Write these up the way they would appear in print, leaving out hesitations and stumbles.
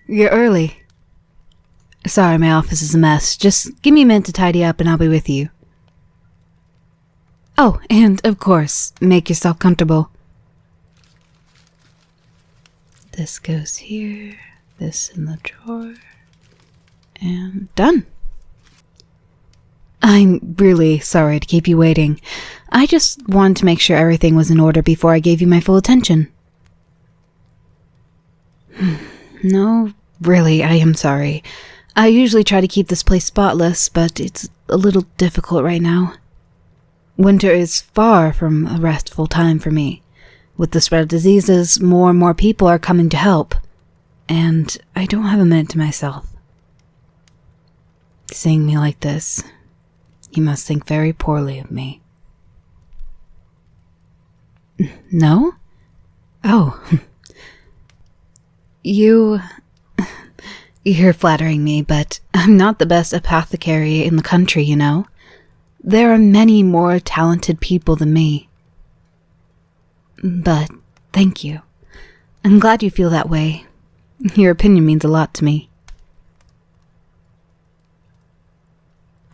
you're early. Sorry, my office is a mess. Just give me a minute to tidy up and I'll be with you. Oh, and of course, make yourself comfortable. This goes here, this in the drawer, and done. I'm really sorry to keep you waiting. I just wanted to make sure everything was in order before I gave you my full attention. No, really, I am sorry. I usually try to keep this place spotless, but it's a little difficult right now. Winter is far from a restful time for me. With the spread of diseases, more and more people are coming to help, and I don't have a minute to myself. Seeing me like this, you must think very poorly of me. No? Oh. You're flattering me, but I'm not the best apothecary in the country, you know. There are many more talented people than me. But thank you. I'm glad you feel that way. Your opinion means a lot to me.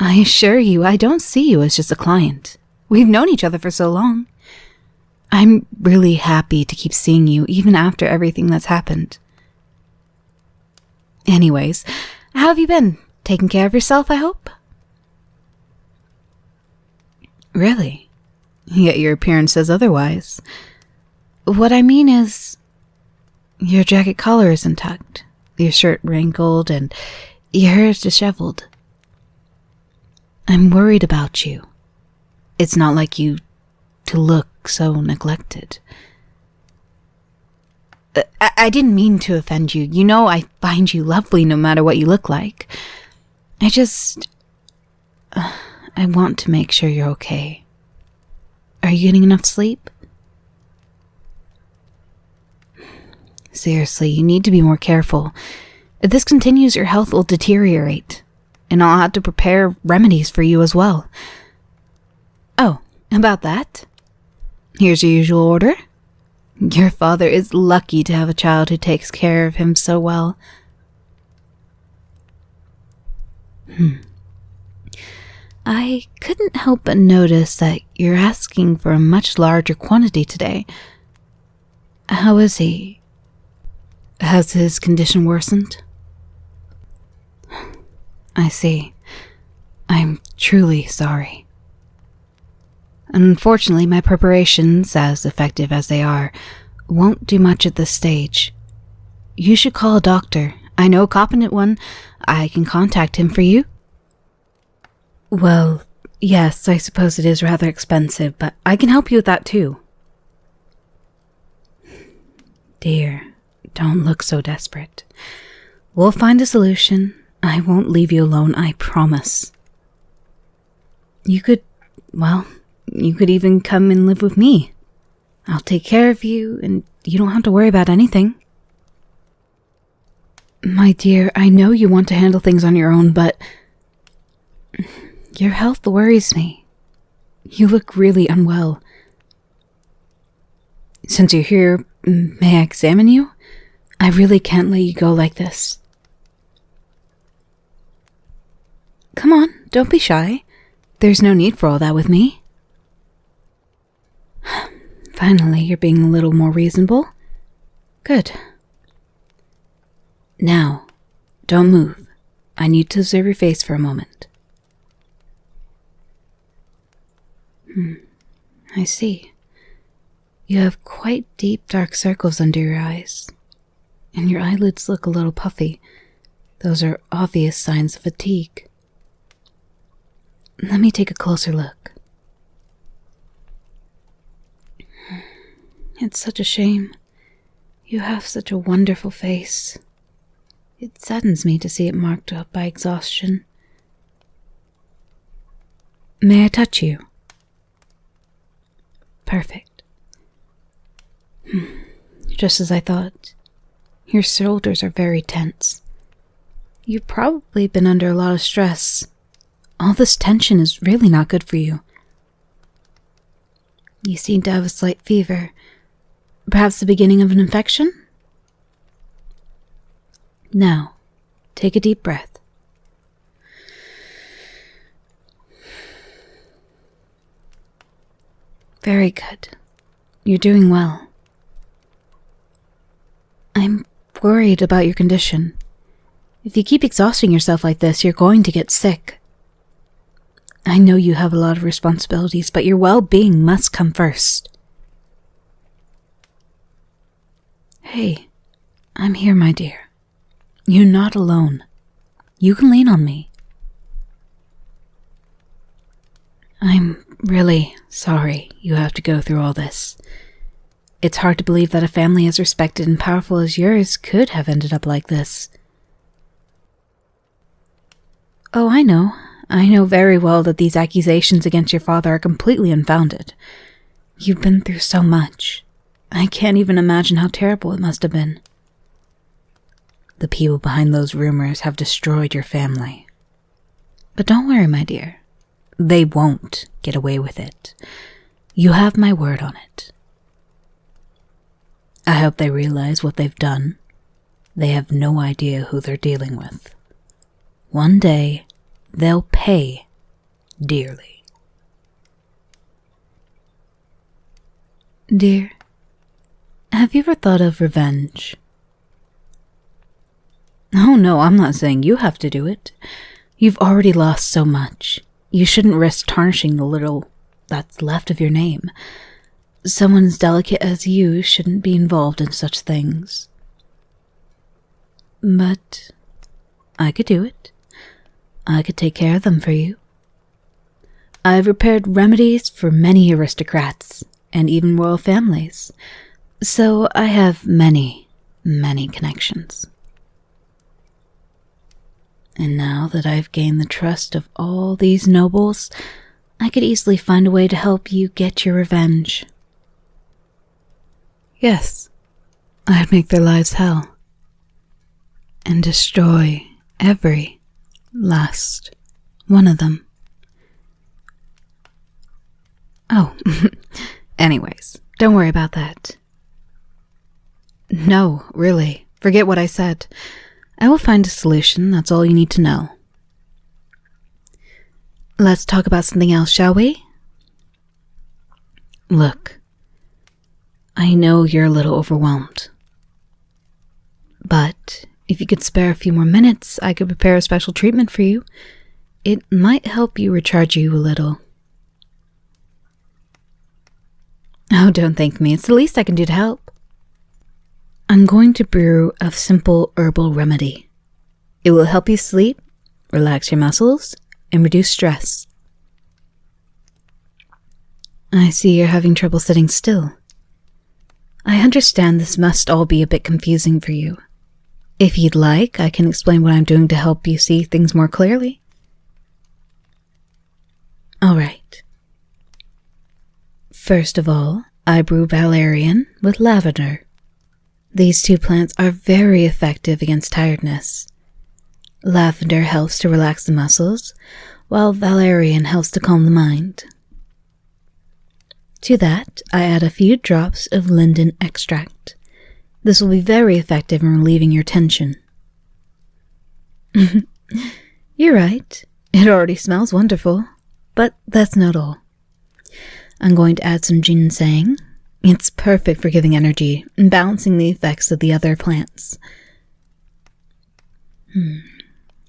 I assure you, I don't see you as just a client. We've known each other for so long. I'm really happy to keep seeing you, even after everything that's happened. Anyways, how have you been? Taking care of yourself, I hope? Really? Yet your appearance says otherwise. What I mean is, your jacket collar isn't tucked, your shirt wrinkled, and your hair is disheveled. I'm worried about you. It's not like you to look so neglected. I didn't mean to offend you. You know I find you lovely no matter what you look like. I want to make sure you're okay. Are you getting enough sleep? Seriously, you need to be more careful. If this continues, your health will deteriorate, and I'll have to prepare remedies for you as well. Oh, about that? Here's your usual order. Your father is lucky to have a child who takes care of him so well. I couldn't help but notice that you're asking for a much larger quantity today. How is he? Has his condition worsened? I see. I'm truly sorry. Unfortunately, my preparations, as effective as they are, won't do much at this stage. You should call a doctor. I know a competent one. I can contact him for you. Well, yes, I suppose it is rather expensive, but I can help you with that too. Dear, don't look so desperate. We'll find a solution. I won't leave you alone, I promise. You could even come and live with me. I'll take care of you, and you don't have to worry about anything. My dear, I know you want to handle things on your own, but your health worries me. You look really unwell. Since you're here, may I examine you? I really can't let you go like this. Come on, don't be shy. There's no need for all that with me. Finally, you're being a little more reasonable. Good. Now, don't move. I need to observe your face for a moment. I see. You have quite deep dark circles under your eyes, and your eyelids look a little puffy. Those are obvious signs of fatigue. Let me take a closer look. It's such a shame. You have such a wonderful face. It saddens me to see it marked up by exhaustion. May I touch you? Perfect. Just as I thought. Your shoulders are very tense. You've probably been under a lot of stress. All this tension is really not good for you. You seem to have a slight fever. Perhaps the beginning of an infection? Now, take a deep breath. Very good. You're doing well. I'm worried about your condition. If you keep exhausting yourself like this, you're going to get sick. I know you have a lot of responsibilities, but your well-being must come first. Hey, I'm here, my dear. You're not alone. You can lean on me. I'm really sorry you have to go through all this. It's hard to believe that a family as respected and powerful as yours could have ended up like this. Oh, I know. I know very well that these accusations against your father are completely unfounded. You've been through so much. I can't even imagine how terrible it must have been. The people behind those rumors have destroyed your family. But don't worry, my dear. They won't get away with it. You have my word on it. I hope they realize what they've done. They have no idea who they're dealing with. One day, they'll pay dearly. Dear, have you ever thought of revenge? Oh no, I'm not saying you have to do it. You've already lost so much. You shouldn't risk tarnishing the little that's left of your name. Someone as delicate as you shouldn't be involved in such things. But I could do it. I could take care of them for you. I've prepared remedies for many aristocrats and even royal families, so I have many connections. And now that I've gained the trust of all these nobles, I could easily find a way to help you get your revenge. Yes, I'd make their lives hell. And destroy every last one of them. Oh, anyways, don't worry about that. No, really, forget what I said. I will find a solution, that's all you need to know. Let's talk about something else, shall we? Look, I know you're a little overwhelmed. But if you could spare a few more minutes, I could prepare a special treatment for you. It might help you recharge you a little. Oh, don't thank me. It's the least I can do to help. I'm going to brew a simple herbal remedy. It will help you sleep, relax your muscles, and reduce stress. I see you're having trouble sitting still. I understand this must all be a bit confusing for you. If you'd like, I can explain what I'm doing to help you see things more clearly. All right. First of all, I brew valerian with lavender. These two plants are very effective against tiredness. Lavender helps to relax the muscles, while valerian helps to calm the mind. To that, I add a few drops of linden extract. This will be very effective in relieving your tension. You're right. It already smells wonderful. But that's not all. I'm going to add some ginseng. It's perfect for giving energy and balancing the effects of the other plants.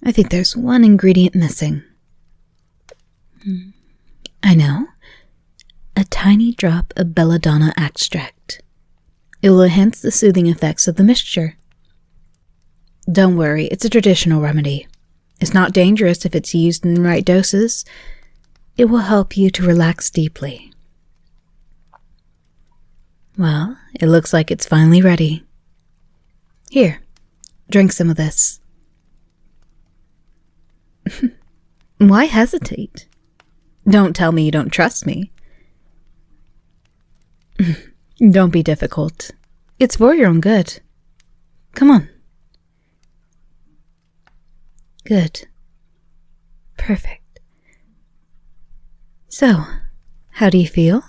I think there's one ingredient missing. I know. A tiny drop of belladonna extract. It will enhance the soothing effects of the mixture. Don't worry, it's a traditional remedy. It's not dangerous if it's used in the right doses. It will help you to relax deeply. Well, it looks like it's finally ready. Here, drink some of this. Why hesitate? Don't tell me you don't trust me. Don't be difficult. It's for your own good. Come on. Good. Perfect. So, how do you feel?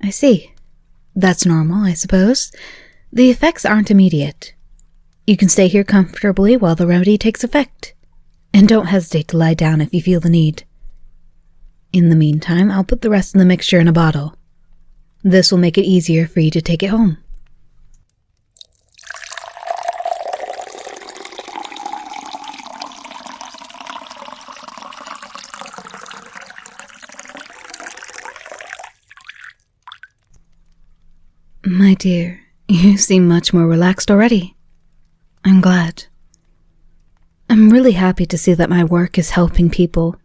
I see. That's normal, I suppose. The effects aren't immediate. You can stay here comfortably while the remedy takes effect. And don't hesitate to lie down if you feel the need. In the meantime, I'll put the rest of the mixture in a bottle. This will make it easier for you to take it home. My dear, you seem much more relaxed already. I'm glad. I'm really happy to see that my work is helping people.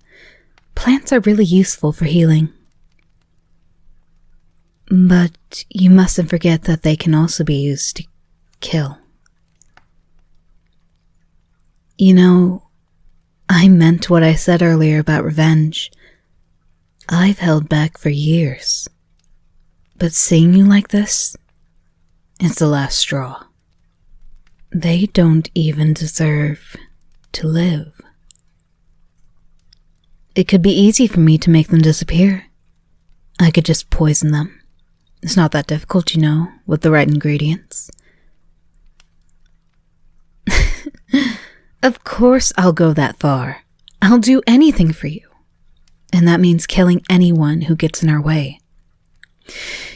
Plants are really useful for healing. But you mustn't forget that they can also be used to kill. You know, I meant what I said earlier about revenge. I've held back for years. But seeing you like this, it's the last straw. They don't even deserve to live. It could be easy for me to make them disappear. I could just poison them. It's not that difficult, you know, with the right ingredients. Of course I'll go that far. I'll do anything for you. And that means killing anyone who gets in our way.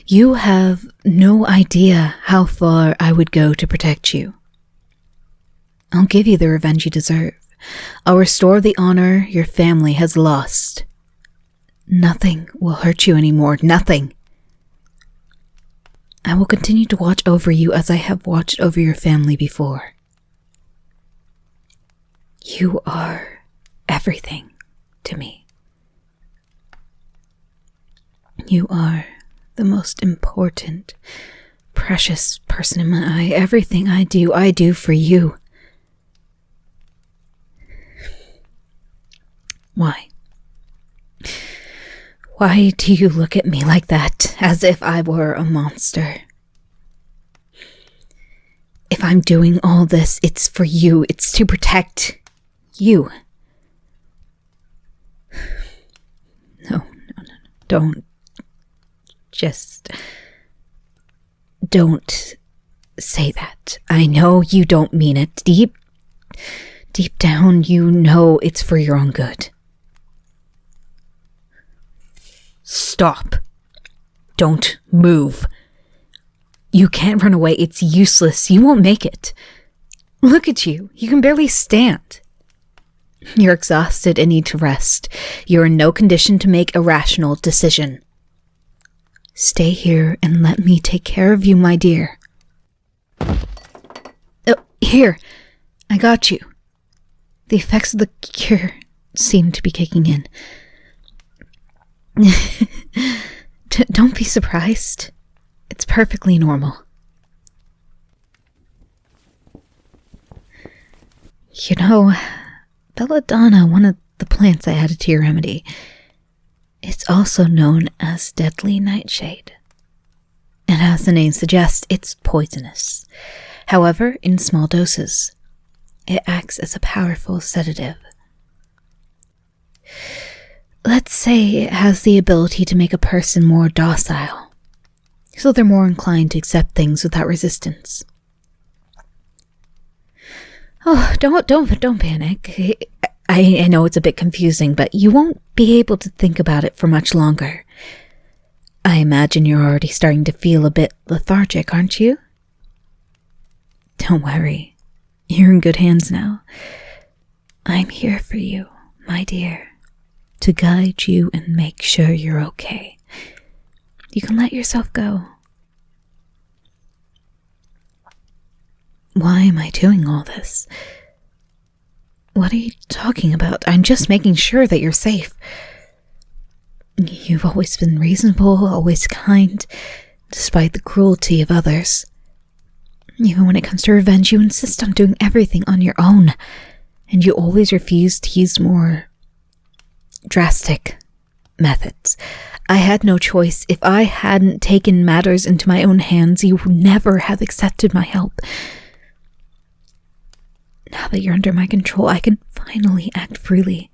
You have no idea how far I would go to protect you. I'll give you the revenge you deserve. I'll restore the honor your family has lost. Nothing will hurt you anymore. Nothing. I will continue to watch over you as I have watched over your family before. You are everything to me. You are the most important, precious person in my eye. Everything I do for you. Why? Why do you look at me like that, as if I were a monster? If I'm doing all this, it's for you. It's to protect you. No. Don't. Just don't say that. I know you don't mean it. Deep down, you know it's for your own good. Stop. Don't move. You can't run away. It's useless. You won't make it. Look at you. You can barely stand. You're exhausted and need to rest. You're in no condition to make a rational decision. Stay here and let me take care of you, my dear. Oh, here. I got you. The effects of the cure seem to be kicking in. Don't be surprised. It's perfectly normal. You know, belladonna, one of the plants I added to your remedy, it's also known as deadly nightshade. And as the name suggests, it's poisonous. However, in small doses, it acts as a powerful sedative. Let's say it has the ability to make a person more docile, so they're more inclined to accept things without resistance. Oh, don't panic. I know it's a bit confusing, but you won't be able to think about it for much longer. I imagine you're already starting to feel a bit lethargic, aren't you? Don't worry. You're in good hands now. I'm here for you, my dear, to guide you and make sure you're okay. You can let yourself go. Why am I doing all this? What are you talking about? I'm just making sure that you're safe. You've always been reasonable, always kind, despite the cruelty of others. Even when it comes to revenge, you insist on doing everything on your own, and you always refuse to use more drastic methods. I had no choice. If I hadn't taken matters into my own hands, you would never have accepted my help. Now that you're under my control, I can finally act freely.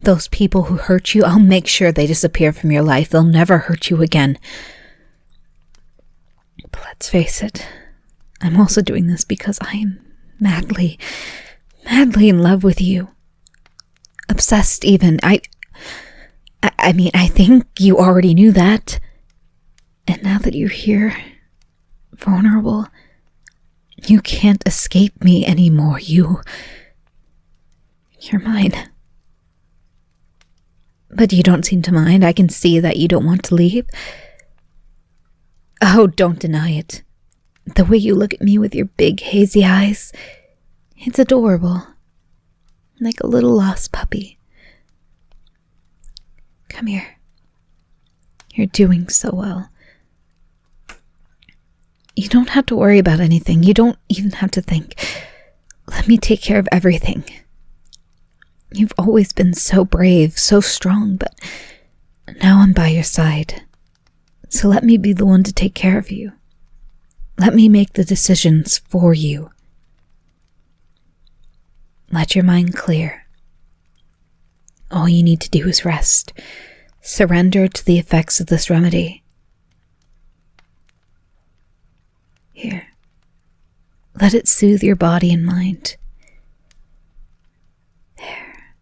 Those people who hurt you, I'll make sure they disappear from your life. They'll never hurt you again. But let's face it, I'm also doing this because I am madly in love with you. Obsessed even. I mean, I think you already knew that. And now that you're here, vulnerable, you can't escape me anymore. You're mine. But you don't seem to mind. I can see that you don't want to leave. Oh, don't deny it. The way you look at me with your big hazy eyes, it's adorable. Like a little lost puppy. Come here. You're doing so well. You don't have to worry about anything. You don't even have to think. Let me take care of everything. You've always been so brave, so strong, but now I'm by your side. So let me be the one to take care of you. Let me make the decisions for you. Let your mind clear. All you need to do is rest. Surrender to the effects of this remedy. Here. Let it soothe your body and mind. There.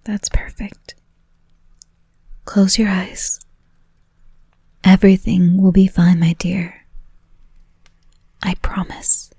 That's perfect. Close your eyes. Everything will be fine, my dear. I promise.